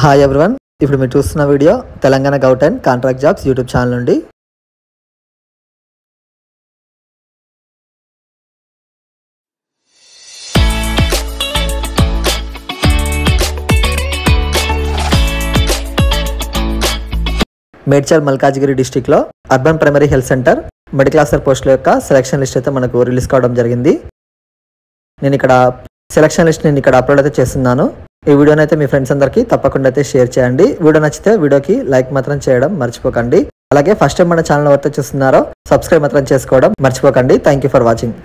Hi everyone, ఇప్పుడు మీరు చూస్తున్న వీడియో Telangana govt and contract jobs YouTube channel నుండి. మేడ్చల్ మల్కాజ్గిరి డిస్టిక్లో urban primary health centre medical officer పోస్టుల యొక్క సెలక్షన్ లిస్ట్ అయితే మనకు రిలీజ్ కావడం జరిగింది. నేను ఇక్కడ సెలక్షన్ లిస్ట్ అప్లోడ్ అయితే చేస్తున్నాను. ఈ వీడియోని అయితే మీ ఫ్రెండ్స్ అందరికీ తప్పకుండా అయితే షేర్ చేయండి. వీడియో నచ్చితే వీడియోకి లైక్ మాత్రం చేయడం మర్చిపోకండి. అలాగే ఫస్ట్ టైం మన ఛానల్ ఎవరైతే చూస్తున్నారో సబ్స్క్రైబ్ మాత్రం చేసుకోవడం మర్చిపోకండి. Thank you for watching.